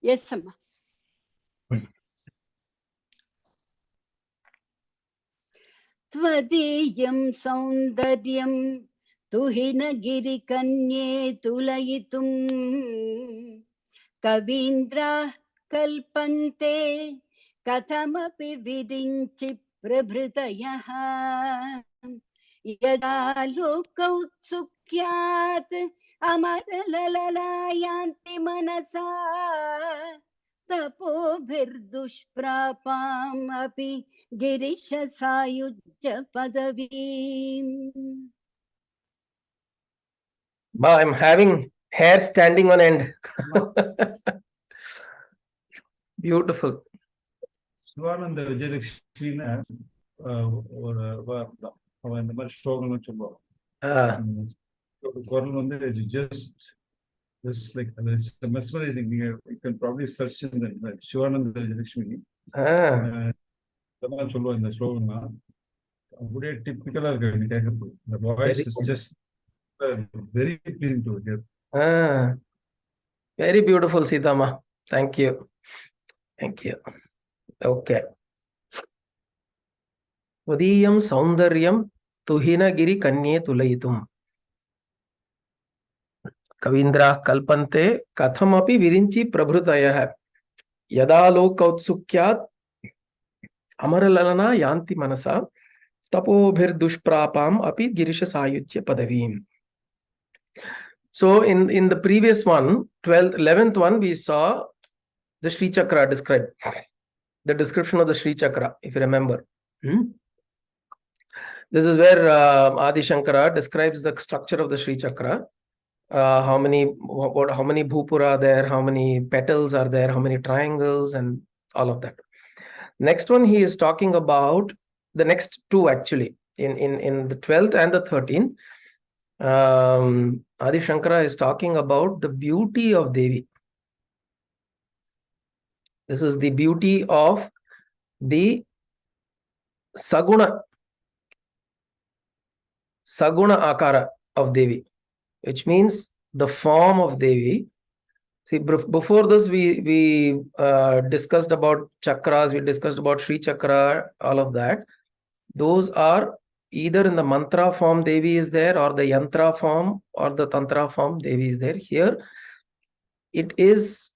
Yes, Amma. त्वदीयं सौन्दर्यं तुहिनगिरिकन्ये तुलयितुम् कवीन्द्राः कल्पन्ते कथमपि विरिञ्चि प्रभृतयः यदा लोकौत्सुक्यात् अमरलललायान्ति मनसा तपोभिर्दुष्प्रापाम् अपि गिरिशसायुज्य पदवीम्. I'm having hair standing on end. Beautiful. Shivananda Vijayalakshmina இந்த மாதிரி ஸ்லோகம்னு சொல்லுவோம். குரல் வந்து just like it's mesmerizing. You can probably search in the Shivananda Vijayalakshmi. இதெல்லாம் சொல்லுவோம் இந்த ஸ்லோகம்லாம். அப்படியே டிப்பிக்கலா இருக்கு கேட்கறது. The voice is just very pleasing to hear. Very beautiful, Sitama. Thank you. Thank you. Okay. Vadiyam Saundaryam Tuhinagiri Kanye Tulayitum. Kavindra Kalpante Kathamapi Virinchi Prabhrutayah. Yada Lokautsukhyat Amaralana Yanti Manasa Tapobhir Dushprapam Api Girisha Sayuchya Padavim. So in the previous one, 11th one, we saw the Sri Chakra described. The description of the Sri Chakra, if you remember. This is where Adi Shankara describes the structure of the Sri Chakra. How many bhupura are there, how many petals are there, how many triangles, and all of that. Next one, he is talking about the next two actually. In the 12th and the 13th, Adi Shankara is talking about the beauty of Devi. This is the beauty of the Saguna Akara of Devi, which means the form of Devi. See, before this, we discussed about chakras, we discussed about Sri Chakra, all of that. Those are either in the mantra form Devi is there, or the yantra form, or the tantra form Devi is there. Here, it is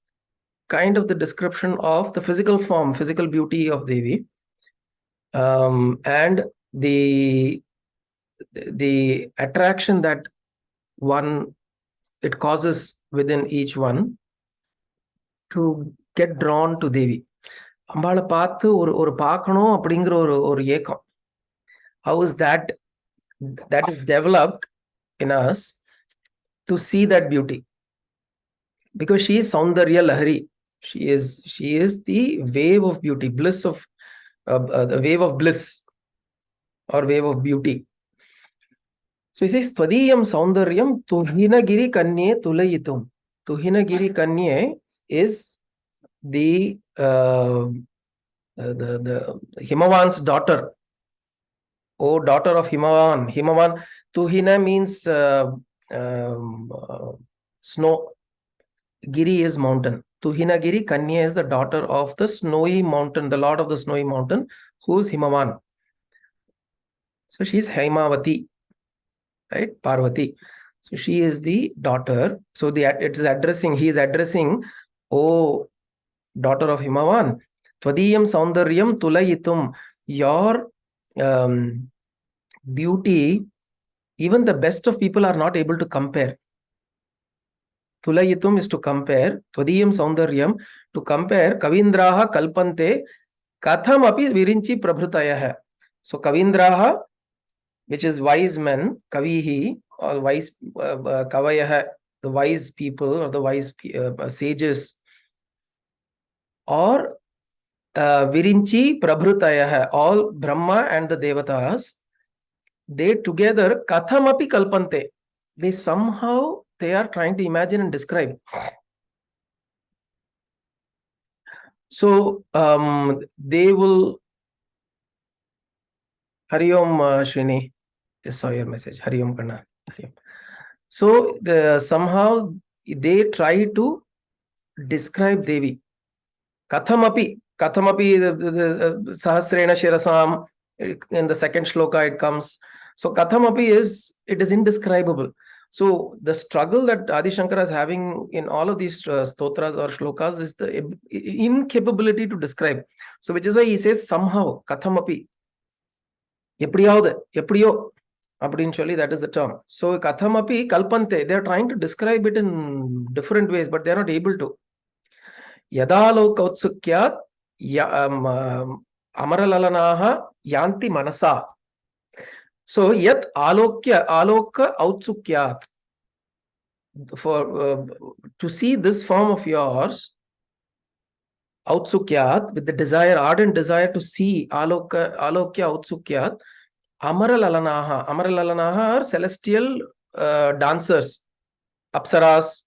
kind of the description of the physical form, physical beauty of Devi, and the attraction that it causes within each one to get drawn to Devi. அம்பாளை பார்த்து ஒரு பார்க்கணும் அப்படிங்கிற ஒரு ஏக்கம். How is that is developed in us to see that beauty? Because she is Saundarya Lahari. She is the wave of beauty, bliss of the wave of bliss or wave of beauty. So he says, Twadiyam Saundaryam Tuhinagiri Kanye Tulayitum. Tuhinagiri Kanye is the Himavan's daughter. Oh, daughter of Himavan. Himavan. Tuhina means snow. Giri is mountain. Tuhinagiri Kanya is the daughter of the snowy mountain, the lord of the snowy mountain, who is Himavan. So she is Haimavati, right? Parvati. So she is the daughter. So he is addressing, oh, daughter of Himavan. Twadiyam Saundaryam Tulayitum. Your beauty, even the best of people are not able to compare. Tulayitum is to compare. Twadiyam Saundaryam, to compare. Kavindraha Kalpante Katham Api Virinchi Prabhrutayah. So Kavindraha, which is wise men, Kavihi, or wise Kavayah, the wise people or the wise sages, or Virinchi Prabhrutayah, all Brahma and the Devatas, they together Kathamapi Kalpante. They are trying to imagine and describe. So they will. Hari Om Srini, just saw your message. Hari Om Kanna. So somehow they try to describe Devi. Kathamapi, the Sahasrena Shirasam, in the second shloka it comes. So Kathamapi it is indescribable. So the struggle that Adi Shankara is having in all of these stotras or shlokas is the incapability to describe. So which is why he says somehow, Kathamapi. Epriyo. That is the term. So Kathamapi Kalpante, they are trying to describe it in different ways, but they are not able to. Yadalokautsukyat Amaralalanaha Yanti Manasa. So yat aloka outsukyat. For to see this form of yours, outsukyat, with the desire, ardent desire to see alokya outsukyat, Amaralalanaha. Amaralalanaha are celestial dancers, apsaras.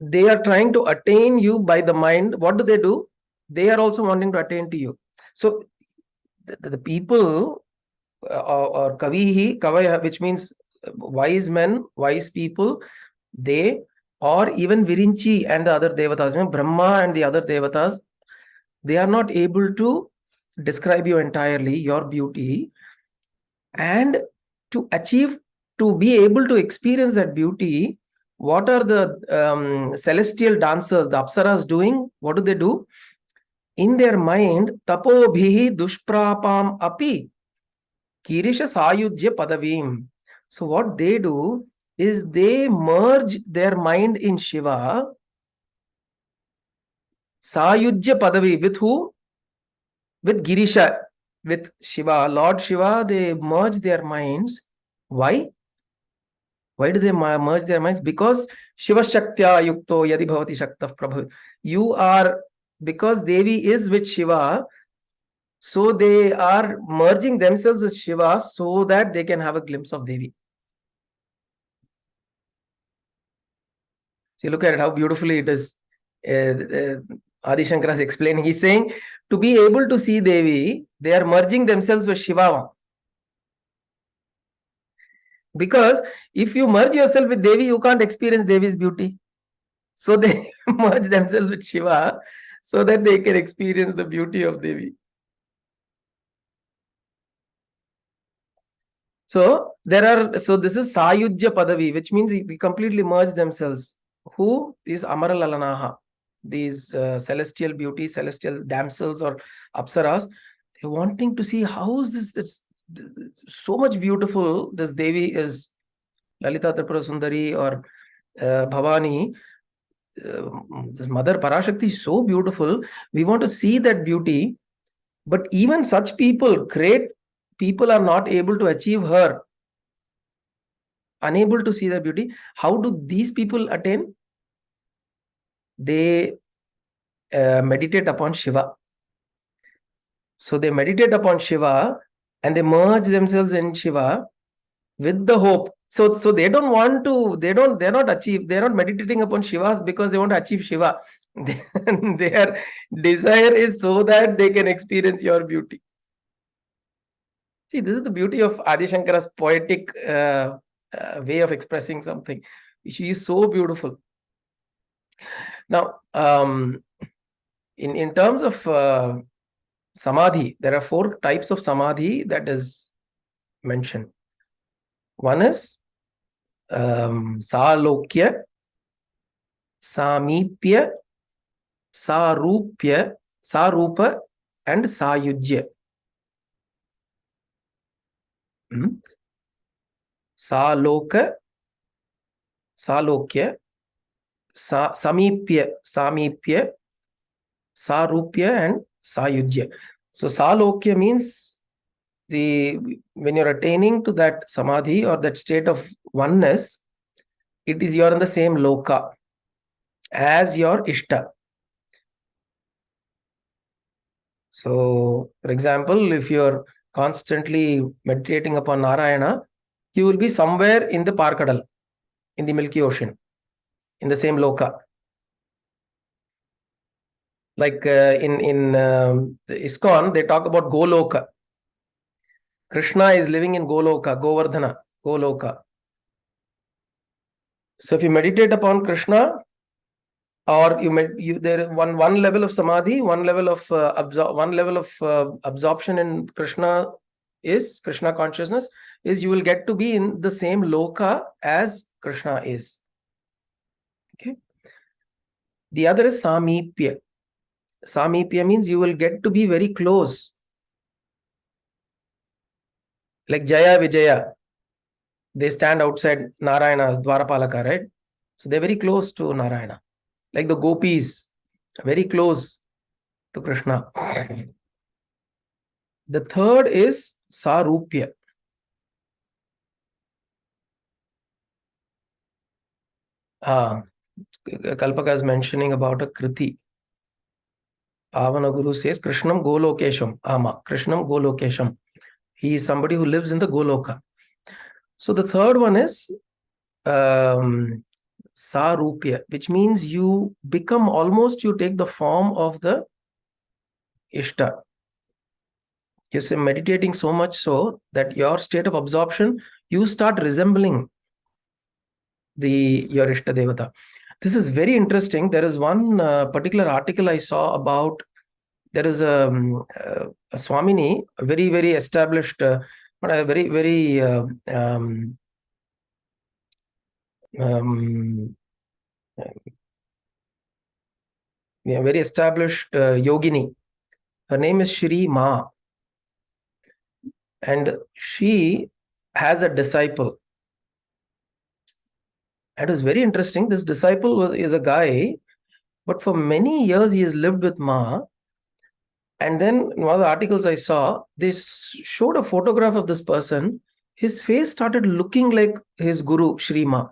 They are trying to attain you by the mind. What do? They are also wanting to attain to you. So the people or kavihi, kavaya, which means wise men, wise people, they, or even Virinchi and the other devatas, Brahma and the other devatas, they are not able to describe you entirely, your beauty, and to be able to experience that beauty. What are the celestial dancers, the apsaras, doing? What do they do? In their mind, tapobhihi dushprapam api kirisha sayujya padavim. So what they do is they merge their mind in Shiva. Sayujya padavi, with who? With Girisha, with Shiva, Lord Shiva. They merge their minds. Why? Why do they merge their minds? Because Shiva Shaktya yukto yadi bhavati shaktah prabhu. You are, because Devi is with Shiva, so they are merging themselves with Shiva so that they can have a glimpse of Devi. See, look at it, how beautifully it is. Adi Shankara is explaining. He's saying, to be able to see Devi, they are merging themselves with Shiva. Because if you merge yourself with Devi, you can't experience Devi's beauty. So they merge themselves with Shiva so that they can experience the beauty of Devi. So this is Sayujya Padavi, which means they completely merge themselves. Who is Amaralalanaha? These celestial beauties, celestial damsels or apsaras, they're wanting to see how is this so much beautiful. This Devi is Lalita Tripura Sundari or Bhavani. This Mother Parashakti is so beautiful. We want to see that beauty, but even such people, great people, are not able to achieve her, unable to see the beauty. How do these people attain? They meditate upon Shiva. So they meditate upon Shiva and they merge themselves in Shiva with the hope. So they don't want to, they're not meditating upon Shiva because they want to achieve Shiva. Their desire is so that they can experience your beauty. See, this is the beauty of Adi Shankara's poetic way of expressing something. She is so beautiful. Now, in terms of samadhi, there are 4 types of samadhi that is mentioned. One is Salokya, Samipya, Sarupya, Sarupa, and Sayujya. Salokya, Samipya, Sarupya, and Sayujya. So Salokya means when you're attaining to that samadhi or that state of oneness, it is you're in the same loka as your Ishta. So, for example, if you're constantly meditating upon Narayana, you will be somewhere in the Parkadal, in the Milky Ocean, in the same loka. Like in the ISKCON, they talk about Goloka. Krishna is living in Goloka, Govardhana, Goloka. So if you meditate upon Krishna, or there is one level of samadhi, one level of absorption in Krishna is Krishna consciousness, is you will get to be in the same loka as Krishna is. Okay. The other is samipya. Samipya means you will get to be very close. Like Jaya Vijaya, they stand outside Narayana's Dwarapalaka, right? So they're very close to Narayana. Like the gopis, very close to Krishna. The third is sarupya. Kalpaka is mentioning about a kriti. Pavana Guru says Krishnam Golokesham. Krishnam Golokesham. He is somebody who lives in the Goloka. So the third one is sarupya, which means you become almost, you take the form of the Ishta. You say meditating so much so that your state of absorption, you start resembling your Ishta Devata. This is very interesting. There is one particular article I saw about, there is a Swamini, a very, very established, but a very, very very established yogini. Her name is Shri Ma. And she has a disciple. And it was very interesting. This disciple is a guy, but for many years he has lived with Ma. And then in one of the articles I saw, they showed a photograph of this person. His face started looking like his guru, Shri Ma.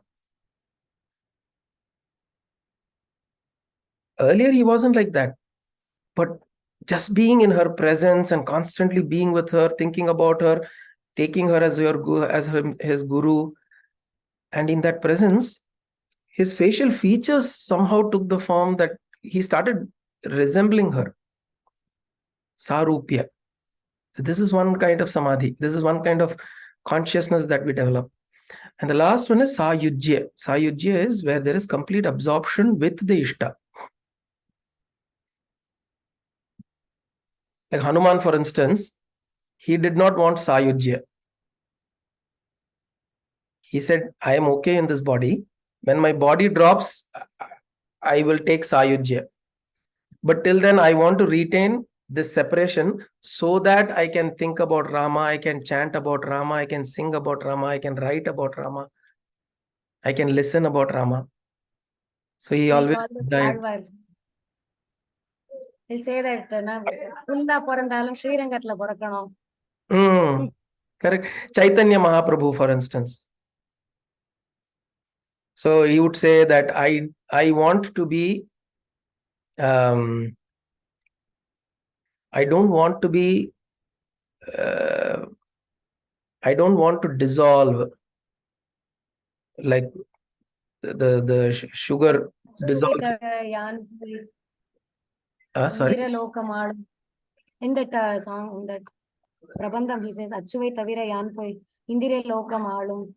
Earlier he wasn't like that. But just being in her presence and constantly being with her, thinking about her, taking her as his guru, and in that presence, his facial features somehow took the form that he started resembling her. Sarupya. So this is one kind of samadhi. This is one kind of consciousness that we develop. And the last one is sayujya. Sayujya is where there is complete absorption with the Ishta. Like Hanuman, for instance, he did not want sayujya. He said, I am okay in this body. When my body drops, I will take sayujya. But till then, I want to retain this separation so that I can think about Rama, I can chant about Rama, I can sing about Rama, I can write about Rama, I can listen about Rama. So he always died. He'll say that correct. Chaitanya Mahaprabhu, for instance. So he would say that I want to be I don't want to be I don't want to dissolve like the sugar dissolve. Sorry. In that song, in that Prabandham, he says, Achuvai Tavira Yanpoi, Indire Lokamalum,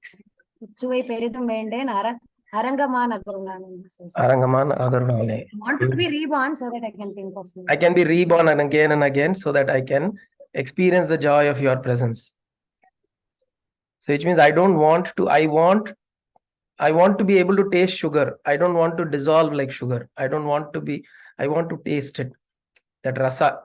Uchuvai Peridum Vende, Arangaman Agarungan. Arangaman Agarungan. I want to be reborn so that I can think of you. I can be reborn and again so that I can experience the joy of your presence. So which means I don't want to, I want to be able to taste sugar. I don't want to dissolve like sugar. I want to taste it. That rasa.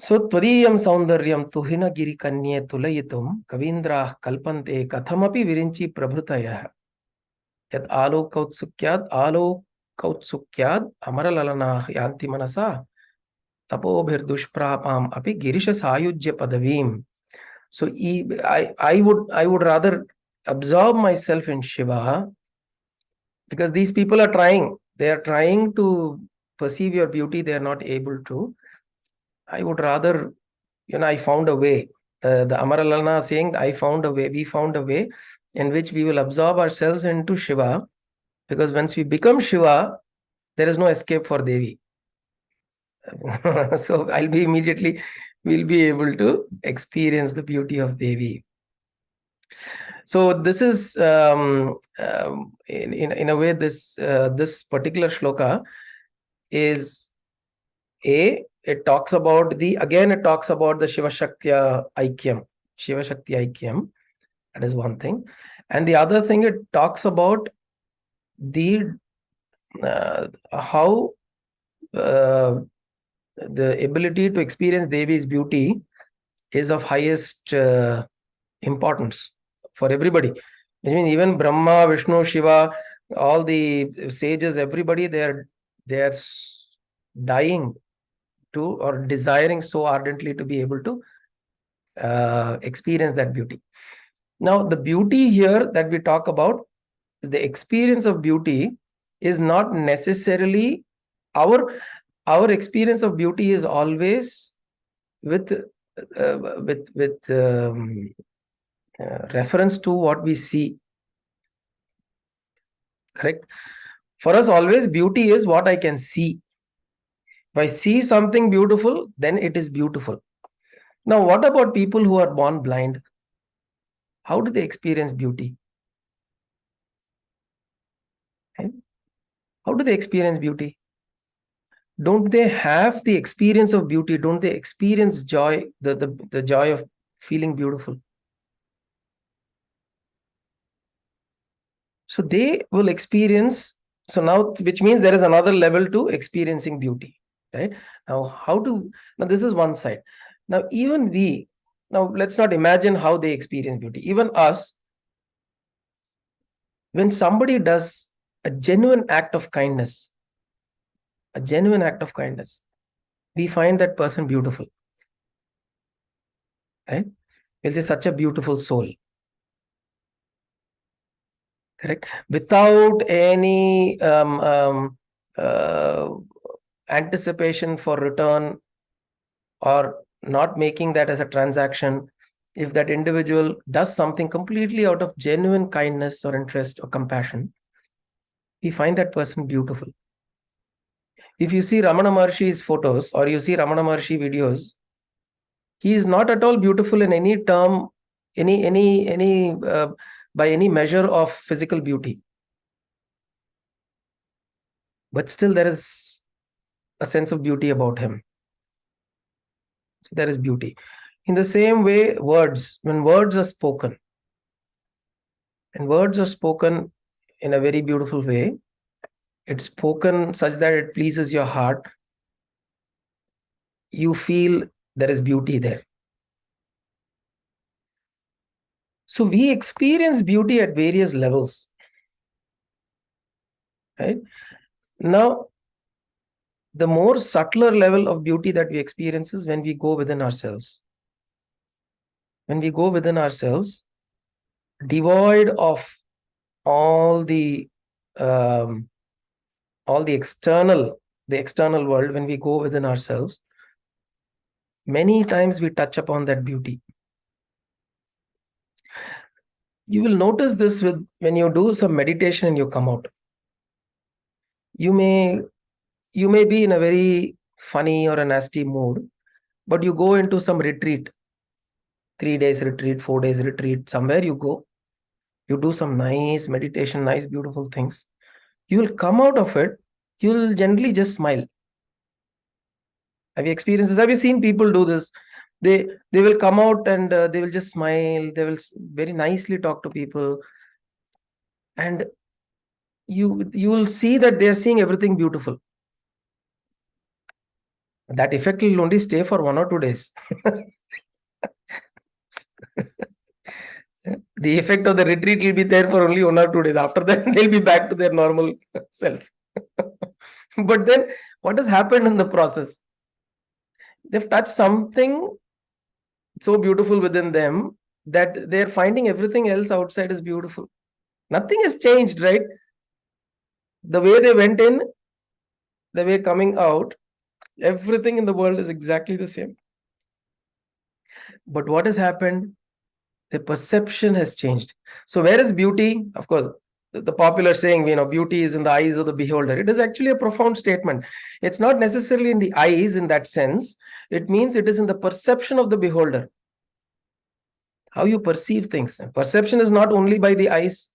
So Tvariyam Saundaryam Tuhina Giri Kanye Tulayitum Kavindra Kalpante Kathamapi Virinchi Prabhutaya Yat Alo Kautsukyad Amaralalana Yanti Manasa Tapobhir Dushprapam Api Girisha Sayujya Padavim. So I would rather absorb myself in Shiva, because these people are trying. They are trying to perceive your beauty. They are not able to. I would rather, I found a way. The Amaralalana saying, I found a way. We found a way in which we will absorb ourselves into Shiva, because once we become Shiva, there is no escape for Devi. So we'll be able to experience the beauty of Devi. So this is in a way this particular shloka is it talks about the Shiva Shakti Aikyam. That is one thing. And the other thing, it talks about the how the ability to experience Devi's beauty is of highest importance for everybody. I mean, even Brahma, Vishnu, Shiva, all the sages, everybody, they're dying to or desiring so ardently to be able to experience that beauty. Now, the beauty here that we talk about, the experience of beauty is not necessarily our experience of beauty is always with reference to what we see. Correct? For us, always beauty is what I can see. If I see something beautiful, then it is beautiful. Now, what about people who are born blind? How do they experience beauty? Okay. How do they experience beauty? Don't they have the experience of beauty? Don't they experience joy, the joy of feeling beautiful? So they will experience. So now, which means there is another level to experiencing beauty, right? Now, now this is one side. Now, even now let's not imagine how they experience beauty. Even us, when somebody does a genuine act of kindness, we find that person beautiful, right? We'll say such a beautiful soul. Correct? Without any anticipation for return or not making that as a transaction, if that individual does something completely out of genuine kindness or interest or compassion, we find that person beautiful. If you see Ramana Maharshi's photos or you see Ramana Maharshi videos, he is not at all beautiful in any term, by any measure of physical beauty. But still there is a sense of beauty about him. So there is beauty. In the same way, when words are spoken, and words are spoken in a very beautiful way, it's spoken such that it pleases your heart, you feel there is beauty there. So we experience beauty at various levels, right? Now, the more subtler level of beauty that we experience is when we go within ourselves. When we go within ourselves, devoid of all the external world, when we go within ourselves, many times we touch upon that beauty. You will notice this when you do some meditation and you come out. You may be in a very funny or a nasty mood, but you go into some retreat, 3 days retreat, 4 days retreat, somewhere you go, you do some nice meditation, nice beautiful things. You will come out of it, you will generally just smile. Have you experienced this? Have you seen people do this? They will come out and they will just smile. They will very nicely talk to people, and you will see that they are seeing everything beautiful. That effect will only stay for 1 or 2 days. The effect of the retreat will be there for only 1 or 2 days. After that, they'll be back to their normal self. But then, what has happened in the process? They've touched something so beautiful within them that they're finding everything else outside is beautiful. Nothing has changed, right? The way they went in, the way coming out, everything in the world is exactly the same. But what has happened? The perception has changed. So where is beauty? Of course, the popular saying, beauty is in the eyes of the beholder. It is actually a profound statement. It's not necessarily in the eyes in that sense. It means it is in the perception of the beholder. how you perceive things. Perception is not only by the eyes.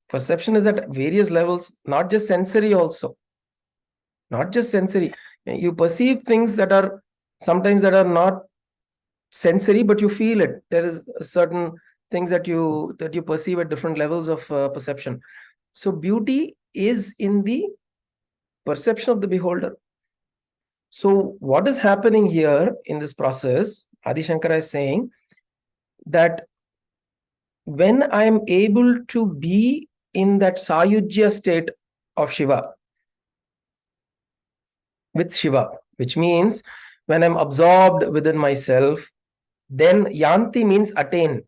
Perception is at various levels, not just sensory also. Not just sensory. You perceive things that are sometimes that are not sensory, but you feel it. There is certain things that you perceive at different levels of perception. So beauty is in the perception of the beholder. So what is happening here in this process, Adi Shankara is saying that when I am able to be in that Sayujya state of Shiva, with Shiva, which means when I'm absorbed within myself, then Yanti means attain.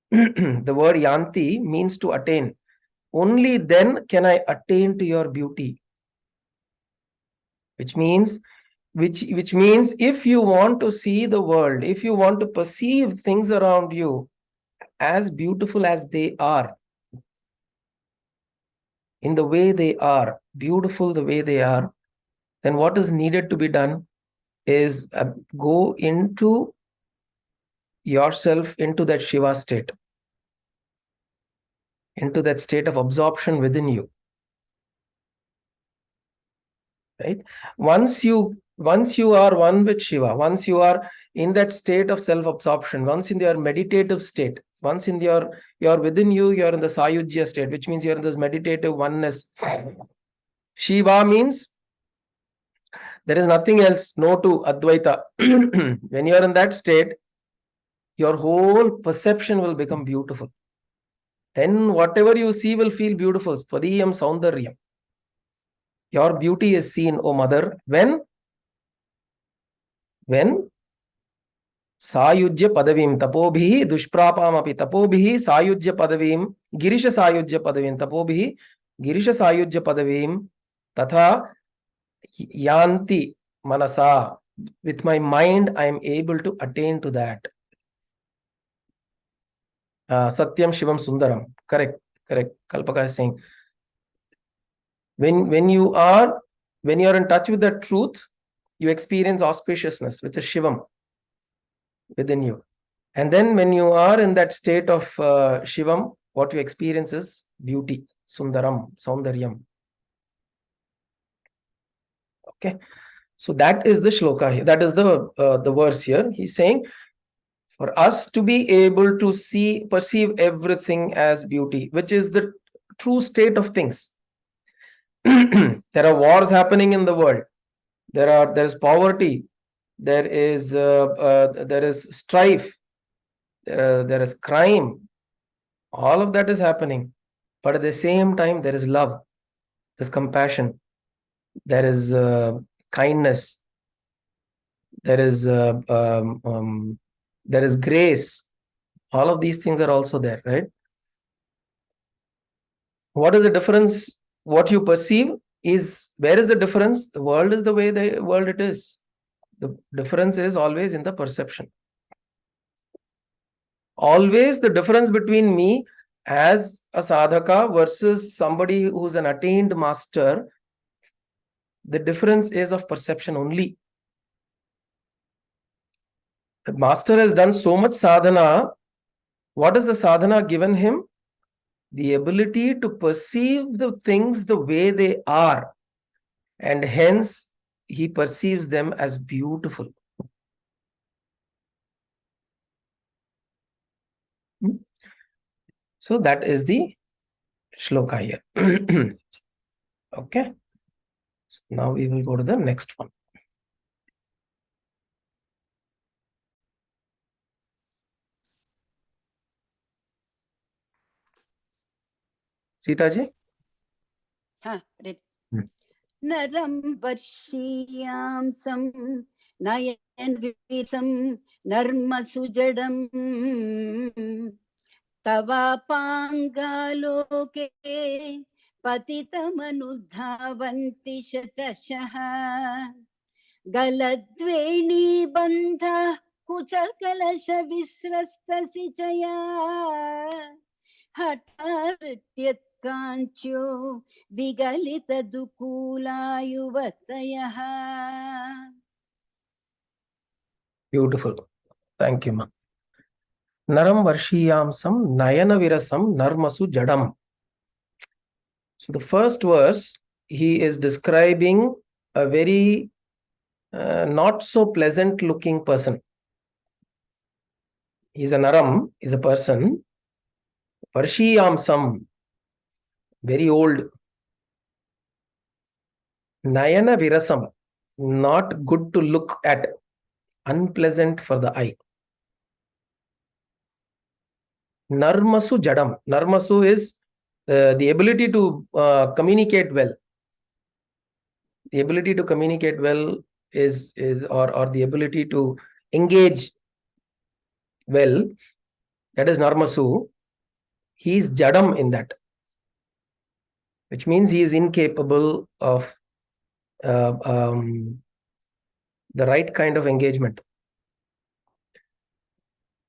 The word Yanti means to attain. Only then can I attain to your beauty. Which means if you want to see the world, if you want to perceive things around you as beautiful as they are, in the way they are, beautiful the way they are, then what is needed to be done is go into yourself into that Shiva state, into that state of absorption within you. Right? Once you are one with Shiva, once you are in that state of self-absorption, once in your meditative state, once in you're within you, you're in the Sayujya state, which means you're in this meditative oneness. Shiva means there is nothing else, no to Advaita. When you're in that state, your whole perception will become beautiful. Then whatever you see will feel beautiful. Tvadiyam Saundaryam. Your beauty is seen, O mother, when Sayujya Padavim Tapobhi Dushprapamapi Tapobhi Sayujya Padavim Girisha Sayujya Padavim Tapobhi Girisha Sayujya Padavim Tatha Yanti Manasa. With my mind, I am able to attain to that. Satyam Shivam Sundaram. Correct. Kalpaka is saying, when you are in touch with the truth, you experience auspiciousness, which is Shivam within you. And then when you are in that state of Shivam, what you experience is beauty, Sundaram, Saundaryam. Okay. So that is the shloka here. That is the verse here. He's saying, for us to be able to perceive everything as beauty, which is the true state of things. There are wars happening in the world. There is poverty. There is strife. There is crime. All of that is happening. But at the same time, there is love. There's compassion. There is kindness. There is grace. All of these things are also there, right? What is the difference? What you perceive is, where is the difference? The world is the way the world it is. The difference is always in the perception. Always the difference between me as a sadhaka versus somebody who's an attained master, the difference is of perception only. The master has done so much sadhana. What has the sadhana given him? The ability to perceive the things the way they are, and hence he perceives them as beautiful. So that is the shloka here. Okay. So now we will go to the next one. Sita ji? Naram varshiyamsam nayan visam narma sujadam tava pangaloke patitamannudhavanti shatashaha galadveni bandha kuchakalasha visrastasichaya hataryat Kancho Vigalita Dukula Yuvataya. Beautiful. Thank you, ma. Naram Varshiyamsam Nayana Virasam Narmasu Jadam. So the first verse, he is describing a very not so pleasant looking person. He's a Naram, is a person. Varshiyamsam, very old. Nayana Virasam, not good to look at, unpleasant for the eye. Narmasu Jadam. Narmasu is the ability to communicate well. The ability to communicate well is or the ability to engage well, that is Narmasu. He is Jadam in that, which means he is incapable of the right kind of engagement.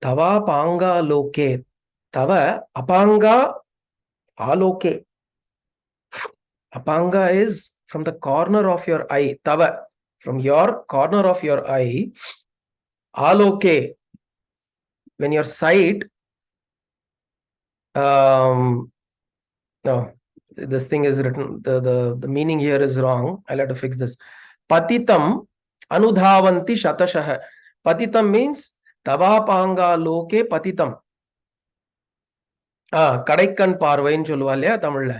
Tava panga loke. Tava apanga aloke. Apanga is from the corner of your eye. Tava, from your corner of your eye. Aloke, when your sight, no, this thing is written, the meaning here is wrong. I'll have to fix this. Patitam anudhavanti shatashah. Patitam means tavapanga loke patitam. Kadaikkan parvain சொல்லுவா இல்லையா தமிழ்ல.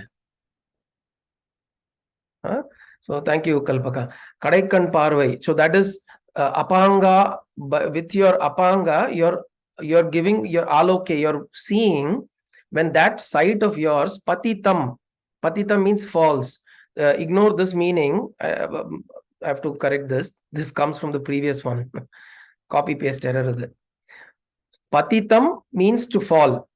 So thank you, Kalpaka. Kadaikkan parvai. So that is apanga. With your apanga, you're giving your aloke, you're seeing when that sight of yours, patitam. Patitam means false. Ignore this meaning. I have to correct this. This comes from the previous one. Copy paste error. Patitam means to fall.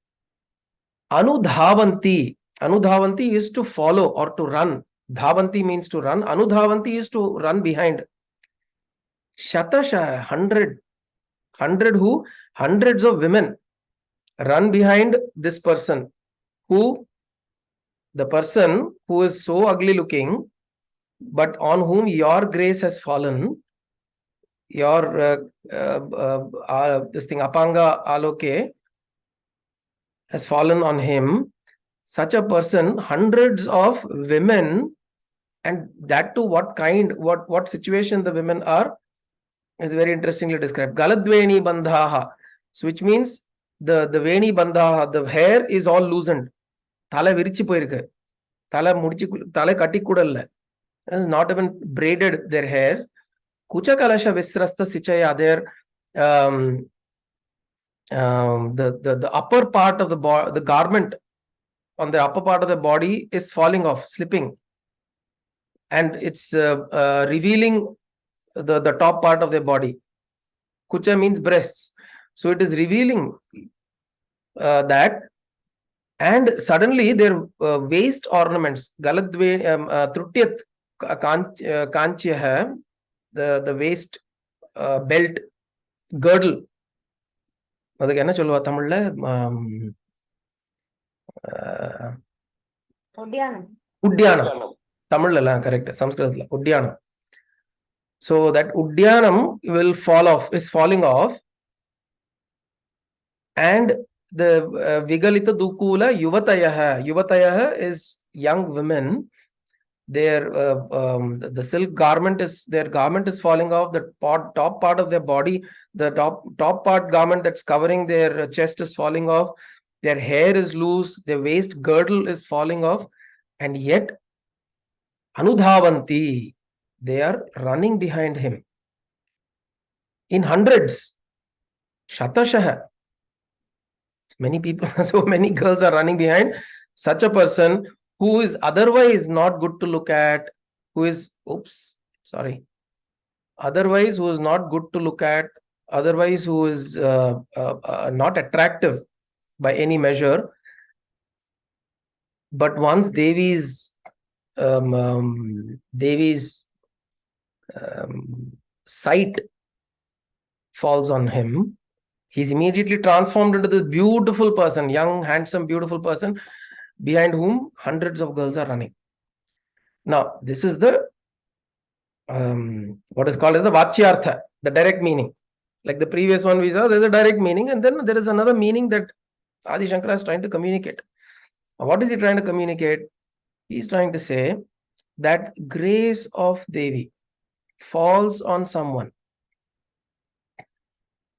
Anudhavanti. Anudhavanti is to follow or to run. Dhavanti means to run. Anudhavanti is to run behind. Shatasha, 100. 100 who? Hundreds of women run behind this person. Who? The person who is so ugly looking, but on whom your grace has fallen. Your this thing, apanga aloke, has fallen on him. Such a person, hundreds of women, and that too, what kind, what situation the women are, is very interestingly described. Galadveni bandhaha, so which means the veni bandhaha, the hair is all loosened. Thala virichi poirukku. Thala katti kudalla. It is not even braided their hairs. Kucha kalasha visrasta sichaya, their the upper part of the garment on the upper part of the body is falling off, slipping, and it's revealing the top part of their body. Kucha means breasts, so it is revealing that, and suddenly their waist ornaments, galadve trutyat kanchya, the waist belt, girdle, அதுக்கு என்ன சொல்லுவா தமிழ்ல? உட்யானம். தமிழ்ல correct, சம்ஸ்கிருதத்துல உட்யானம். So that udyanam will fall off, is falling off, and the vigalita dukula yuvatayah is young women. Their the silk garment is, their garment is falling off. The top part of their body, the top part garment that's covering their chest is falling off. Their hair is loose. Their waist girdle is falling off, and yet anudhavanti, they are running behind him in hundreds. Shatashah, many people, so many girls are running behind such a person who is otherwise not good to look at, who is otherwise who is not good to look at, otherwise who is not attractive by any measure. But once Devi's sight falls on him, he's immediately transformed into this beautiful person, young, handsome, beautiful person, behind whom hundreds of girls are running. Now, this is the what is called as the vachyartha, the direct meaning. Like the previous one we saw, there's a direct meaning, and then there is another meaning that Adi Shankara is trying to communicate. What is he trying to communicate? He's trying to say that grace of Devi falls on someone.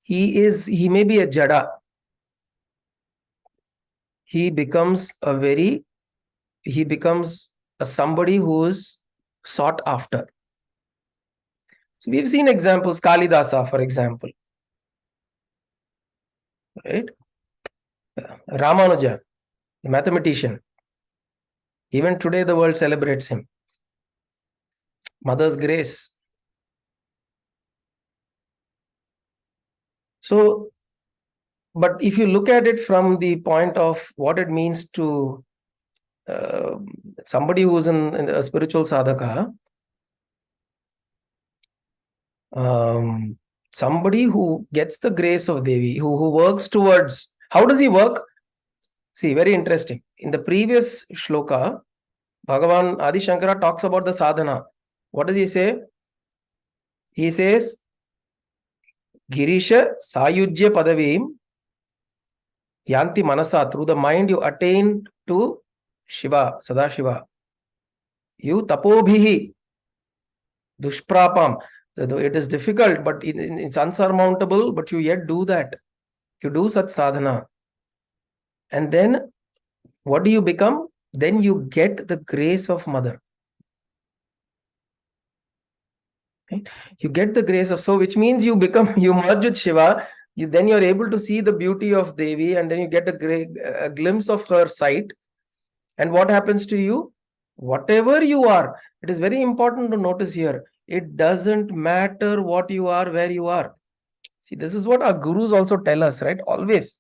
He may be a jada. He becomes somebody who is sought after. So we've seen examples, Kalidasa, for example. Right? Ramanuja, the mathematician. Even today the world celebrates him. Mother's grace. So, but if you look at it from the point of what it means to somebody who's in a spiritual sadhaka, somebody who gets the grace of Devi, who works towards, how does he work? See, very interesting. In the previous shloka, Bhagavan Adi Shankara talks about the sadhana. What does he say? He says, Girisha Sayujya Padavim Yanti Manasa. Through the mind you attain to Shiva, Sadashiva. You Tapobhihi Dushprapam. It is difficult, but it's unsurmountable, but you yet do that. You do such sadhana. And then what do you become? Then you get the grace of Mother. Right? You get the grace of, so which means you merge with Shiva, then you're able to see the beauty of Devi, and then you get a glimpse of her sight. And what happens to you? Whatever you are, it is very important to notice here, it doesn't matter what you are, where you are. See, this is what our gurus also tell us, right? Always.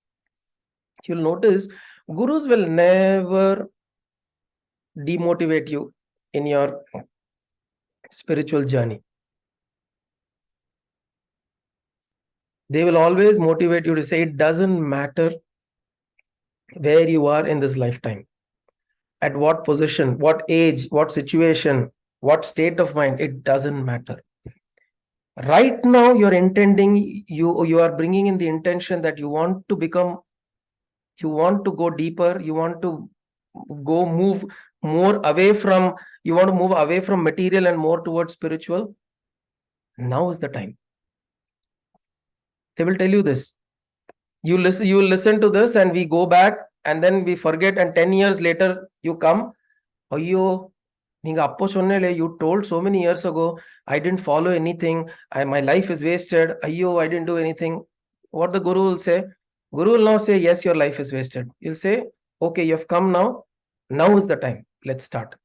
You'll notice, gurus will never demotivate you in your spiritual journey. They will always motivate you to say, it doesn't matter where you are in this lifetime, at what position, what age, what situation, what state of mind, it doesn't matter. Right now, you're intending, you are bringing in the intention that you want to become, you want to go deeper, you want to move more away from, you want to move away from material and more towards spiritual. Now is the time. They will tell you this. You listen to this, and we go back, and then we forget, and 10 years later you come, Ayyo, you told so many years ago, I didn't follow anything, my life is wasted, Ayyo, I didn't do anything. What the Guru will say? Guru will now say, yes, your life is wasted. You'll say, okay, you have come now. Now is the time. Let's start.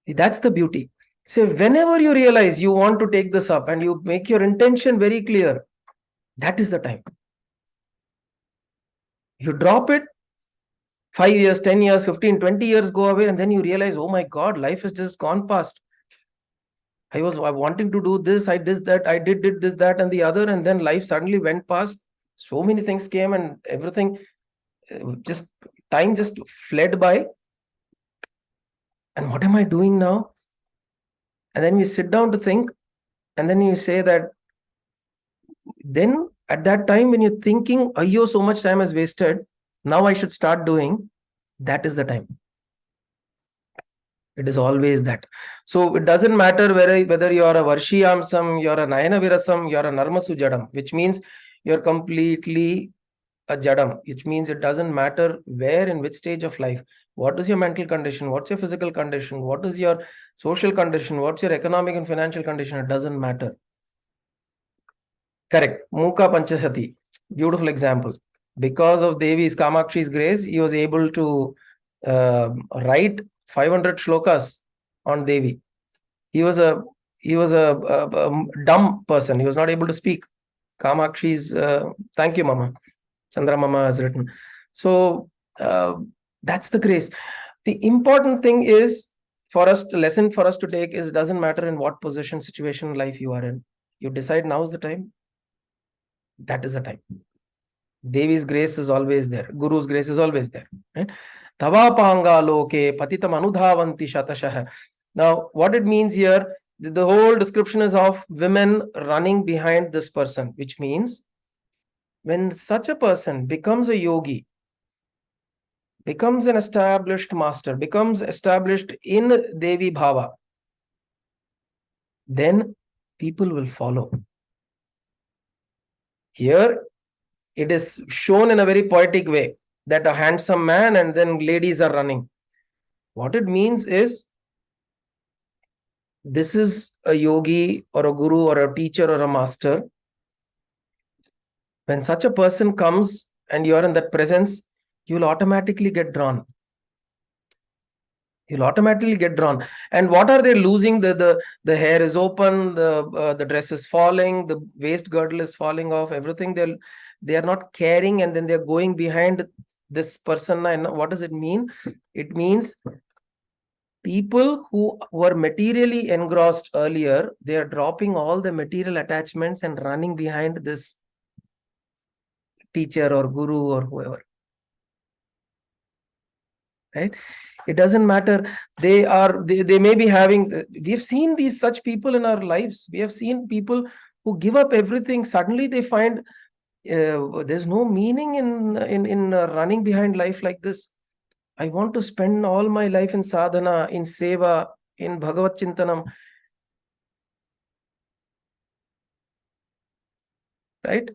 That's the beauty. So whenever you realize you want to take this up and you make your intention very clear, that is the time. You drop it, 5 years, 10 years, 15, 20 years go away, and then you realize, oh my God, life has just gone past. I was wanting to do this, I did that, I did this, that, and the other, and then life suddenly went past. So many things came, and everything, time just fled by. And what am I doing now? And then we sit down to think, and then you say that, then at that time when you're thinking, Ayyo, so much time has wasted, now I should start doing, that is the time. It is always that. So it doesn't matter whether you are a Varshiyamsam, you're a Nayana Virasam, you're a Narmasu Jadam, which means you're completely a Jadam, which means it doesn't matter where, in which stage of life. What is your mental condition? What's your physical condition? What is your social condition? What's your economic and financial condition? It doesn't matter. Correct. Mukha Panchasati. Beautiful example. Because of Devi's Kamakshi's grace, he was able to write 500 shlokas on Devi. He was a dumb person. He was not able to speak. Kamakshi's, thank you, Mama. Chandra Mama has written. So that's the grace. The important thing is, lesson for us to take is, doesn't matter in what position, situation, life you are in. You decide now is the time. That is the time. Devi's grace is always there. Guru's grace is always there. Right? Tava panga loke patitam anudhavanti shatashah. Now, what it means here, the whole description is of women running behind this person, which means when such a person becomes a yogi, becomes an established master, becomes established in Devi Bhava, then people will follow. Here, it is shown in a very poetic way that a handsome man and then ladies are running. What it means is, this is a yogi or a guru or a teacher or a master. When such a person comes and you are in that presence, you will automatically get drawn. You'll automatically get drawn. And what are they losing? The hair is open, the dress is falling, the waist girdle is falling off, everything. They are not caring, and then they're going behind this person. And what does it mean? It means people who were materially engrossed earlier, they are dropping all the material attachments and running behind this teacher or guru or whoever. Right? It doesn't matter. They may be having, we've seen these such people in our lives. We have seen people who give up everything. Suddenly they find there's no meaning in running behind life like this. I want to spend all my life in sadhana, in seva, in Bhagavat Chintanam. Right?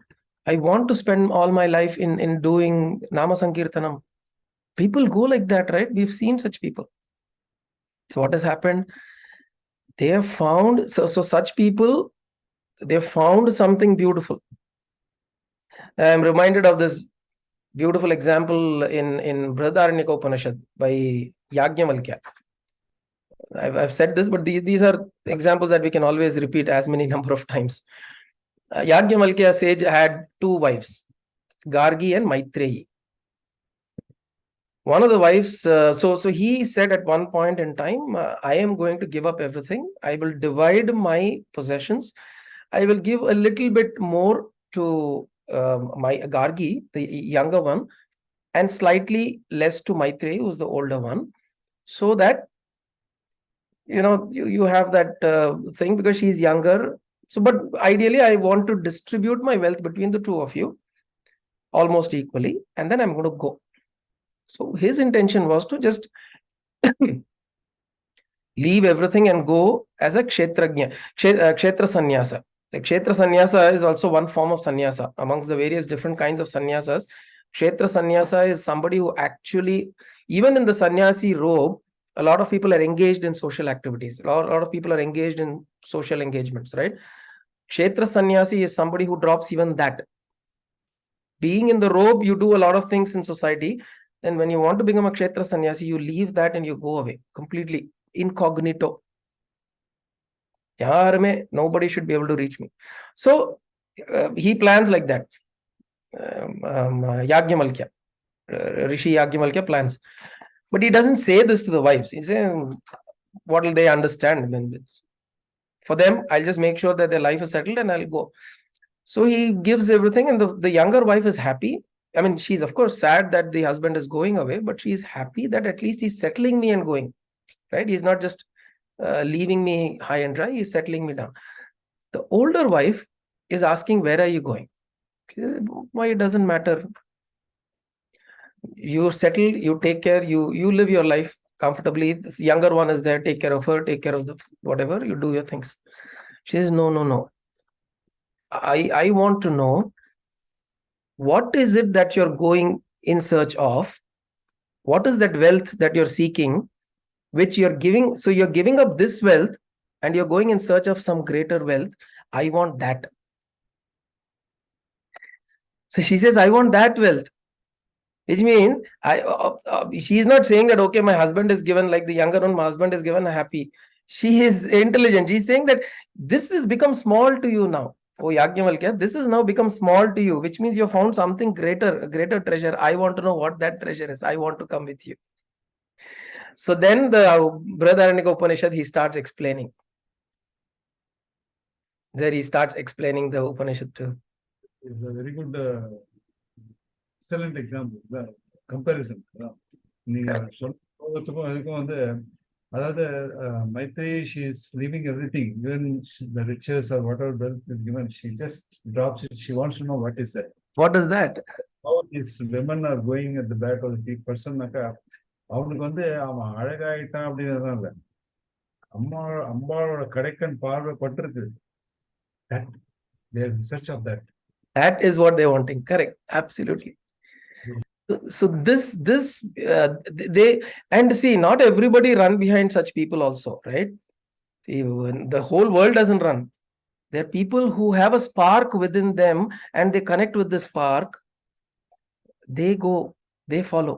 I want to spend all my life in doing Nama Sankirtanam. People go like that, right? We've seen such people. So what has happened? They have found, so such people, they have found something beautiful. I'm reminded of this beautiful example in Brihadaranyaka Upanishad by Yajnavalkya. I've said this, but these are examples that we can always repeat as many number of times. Yajnavalkya sage had two wives, Gargi and Maitreyi. One of the wives, so he said at one point in time, I am going to give up everything. I will divide my possessions. I will give a little bit more to my Gargi, the younger one, and slightly less to Maitreyi, who's the older one, so that you have that thing, because she's younger. So, but ideally, I want to distribute my wealth between the two of you almost equally, and then I'm going to go. So his intention was to just leave everything and go as a kshetrajna, kshetra sannyasa. The kshetra sannyasa is also one form of sannyasa. Amongst the various different kinds of sannyasas, kshetra sannyasa is somebody who actually, even in the sannyasi robe, a lot of people are engaged in social activities. A lot of people are engaged in social engagements, right? Kshetra sannyasi is somebody who drops even that. Being in the robe, you do a lot of things in society. And when you want to become a kshetra sannyasi, you leave that and you go away completely, incognito. Nobody should be able to reach me. So he plans like that. Yajnavalkya, Rishi Yajnavalkya plans. But he doesn't say this to the wives. He's saying, what will they understand? I mean, for them, I'll just make sure that their life is settled and I'll go. So he gives everything, and the younger wife is happy. I mean, she's of course sad that the husband is going away, but she's happy that at least he's settling me and going, right? He's not just leaving me high and dry, he's settling me down. The older wife is asking, where are you going? Why, it doesn't matter. You settle, you take care, you live your life comfortably. This younger one is there, take care of her, take care of the whatever, you do your things. She says, no. I want to know, what is it that you're going in search of? What is that wealth that you're seeking, which you're giving? So you're giving up this wealth and you're going in search of some greater wealth. I want that. So she says, I want that wealth. Which means, she is not saying that, okay, my husband is given, like the younger one, my husband is given, happy. She is intelligent. She's saying that this has become small to you now. Oh, Yajnavalkya, this has now become small to you, which means you have found something greater, a greater treasure. I want to know what that treasure is. I want to come with you. So then the Brihadaranyaka Upanishad, he starts explaining. There he starts explaining the Upanishad too. It's a very good, excellent example, the comparison. நீங்க சொல்றதுக்கும் அதுக்கும் அதாவது Maitri, she is leaving everything, even the riches or whatever wealth is given, she just drops it. She wants to know what is that. What is that? How these women are going at the back of the person. அவனுக்கு வந்து அவன் அழகாயிட்டான் அப்படின்றதுதான் இல்லை, அம்பாவோட கடைக்கன் பார்வை பட்டிருக்கு. That they are in search of that. That is what they're wanting. Correct. Absolutely. So they, and see, not everybody run behind such people also, right? See, the whole world doesn't run. There are people who have a spark within them and they connect with the spark. They go, they follow.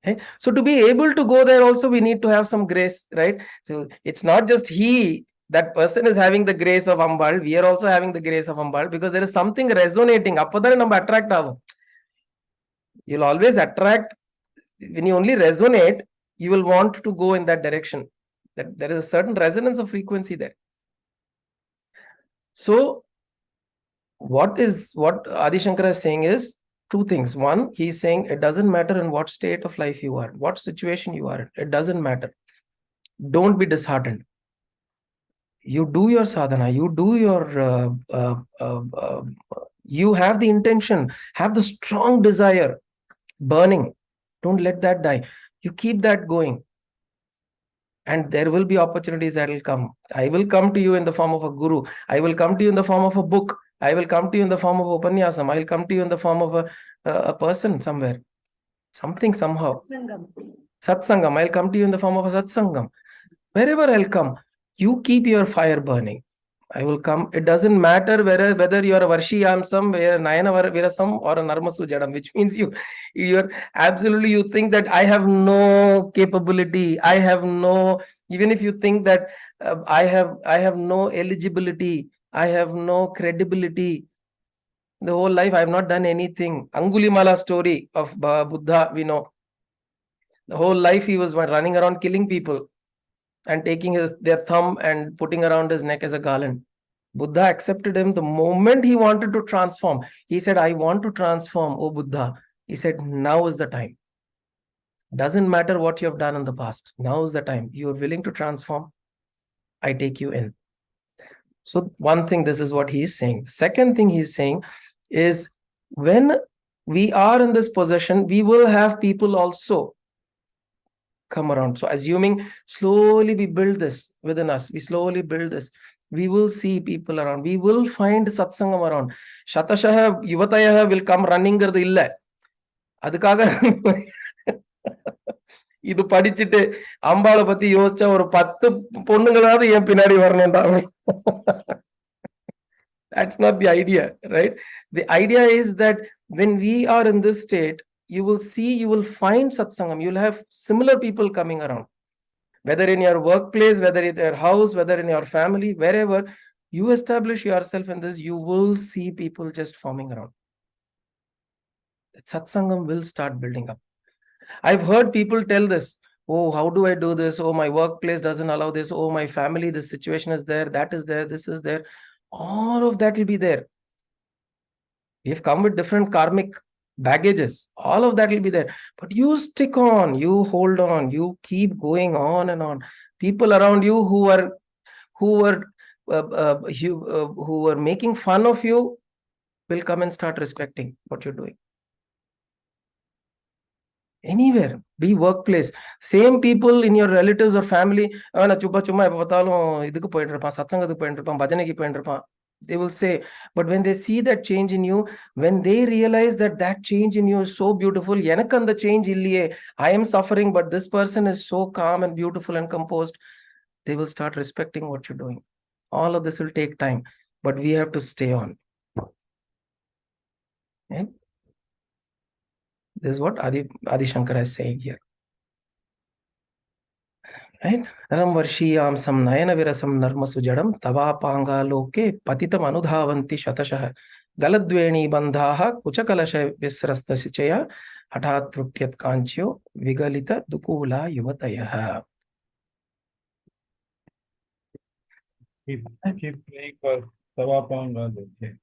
Okay? So to be able to go there also, we need to have some grace, right? So it's not just that person is having the grace of Ambal. We are also having the grace of Ambal, because there is something resonating. Appadana number attract avum. You'll always attract. When you only resonate, you will want to go in that direction. That there is a certain resonance of frequency there. So what Adi Shankara is saying is two things. One, he is saying it doesn't matter in what state of life you are, what situation you are in. It doesn't matter. Don't be disheartened. You do your sadhana, you do your you have the intention, have the strong desire burning. Don't let that die. You keep that going, and there will be opportunities that will come. I will come to you in the form of a guru. I will come to you in the form of a book. I will come to you in the form of upanyasam. I will come to you in the form of a person somewhere, something, somehow. Satsangam. I'll come to you in the form of a satsangam. Wherever I'll come, you keep your fire burning. I will come. It doesn't matter whether you are a Varshiyamsam, Nayana Virasam, or a Narmasu Jadam, which means you're absolutely, you think that I have no capability. I have no, even if you think that I have no eligibility, I have no credibility. The whole life I have not done anything. Angulimala story of Buddha, we know. The whole life he was running around killing people and taking their thumb and putting around his neck as a garland. Buddha accepted him the moment he wanted to transform. He said, I want to transform, oh Buddha. He said, now is the time. Doesn't matter what you have done in the past. Now is the time. You are willing to transform, I take you in. So one thing, this is what he is saying. Second thing he is saying is, when we are in this position, we will have people also come around. So assuming slowly we build this within us, we slowly build this, we will see people around, we will find satsangam around. Shatashaha yuvataya will come running illa. அதுக்காக இது படிச்சுட்டு அம்பாளை பத்தி யோசிச்சா ஒரு 10 பொண்ணுங்களாவது என் பின்னாடி வரணும்டா. That's not the idea, right? The idea is that when we are in this state, you will see, you will find satsangam. You'll have similar people coming around, whether in your workplace, whether in your house, whether in your family, wherever you establish yourself in this, you will see people just forming around. That satsangam will start building up. I've heard people tell this, oh, how do I do this? Oh, my workplace doesn't allow this. Oh, my family, this situation is there, that is there, this is there. All of that will be there. We've come with different karmic baggages. All of that will be there. But you stick on, you hold on, you keep going on and on. People around you who were making fun of you will come and start respecting what you're doing. Anywhere, be workplace, same people in your relatives or family, chumma எப்ப பார்த்தாலும் இதுக்கு போயிட்டு இருப்பான், சத்சங்கத்துக்கு போயிட்டு இருப்பான், பஜனைக்கு போயிட்டு இருப்பான், they will say. But when they see that change in you, when they realize that change in you is so beautiful, எனக்கு அந்த change இல்லையே, I am suffering, but this person is so calm and beautiful and composed, they will start respecting what you're doing. All of this will take time, but we have to stay on. Okay? This is what Adi Shankara is saying here. Right? Ram varshiyam sam nayana virasam narmasu jadam tavapanga loke patitam anudhavanti shatashah galadveni bandhaha kuchakalasha visrasta sichaya hathat trutyat kanchyo vigalita dukula yuvatayah. Keep praying for Tavapanga. Okay.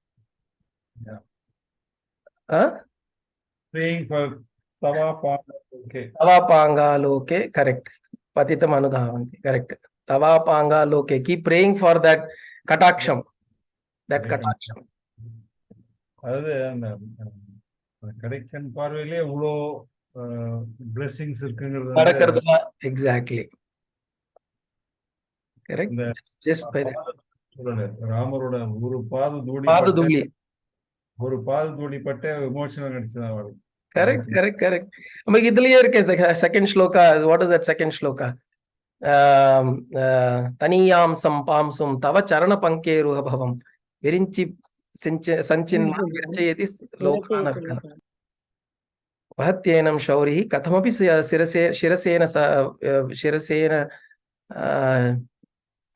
Yeah. Praying for Tavapanga. Okay. Tavapanga loke, correct. patitam anudhavanti. Correct. Tavapanga loke. Keep praying for that kataksham. That kataksham. அதாவது அந்த கடைக்கன் பார்வையிலே இவ்வளோ blessings இருக்குங்கிறது நடக்கிறதுல exactly correct. இந்த just by ராமரோட ஒரு பாததூளி ஒரு பாததூளி பட்ட எமோஷனல் நடிச்சுதான் அவருக்கு. Correct correct correct. நமக்கு இதுலயே இருக்கு second sloka. What is that second sloka? தனியாம் சம்பாம்சும் தவ சரண பங்கேருஹ பவம் விரிஞ்சி சஞ்சின் விரச்சயதி லோகானர்கன வஹத்யேனம் ஷௌரி கதமபி சிரசேன சிரசேன சிரசேன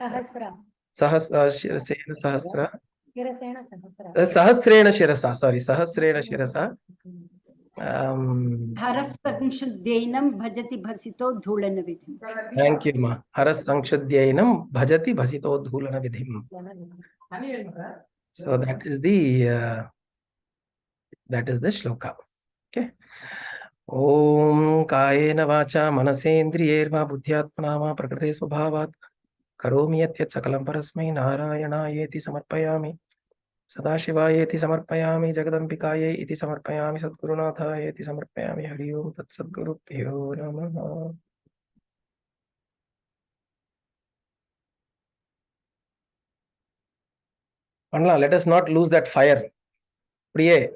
சஹஸ்ர சஹஸ்ரேண சிரசா சாரி சஹஸ்ரேண சிரசா हरसंशुद्धेनं भजति भसितो धूलनविधिम्. Thank you ma. हरसंशुद्धेनं भजति भसितो धूलनविधिम्. So that is the shloka. Okay. Om कायेन वाचा मनसेन्द्रियैर्वा बुद्ध्यात्मना वा प्रकृते स्वभावात् करोमि यत् सकलं परस्मै नारायणायेति समर्पयामि. सदाशिवायेति समर्पयामि. जगदम्बिकायै इति समर्पयामि. सद्गुरुनाथायेति समर्पयामि. हरि ओम तत्सद्गुरुभ्यो नमः. Let us not lose that fire. Priye.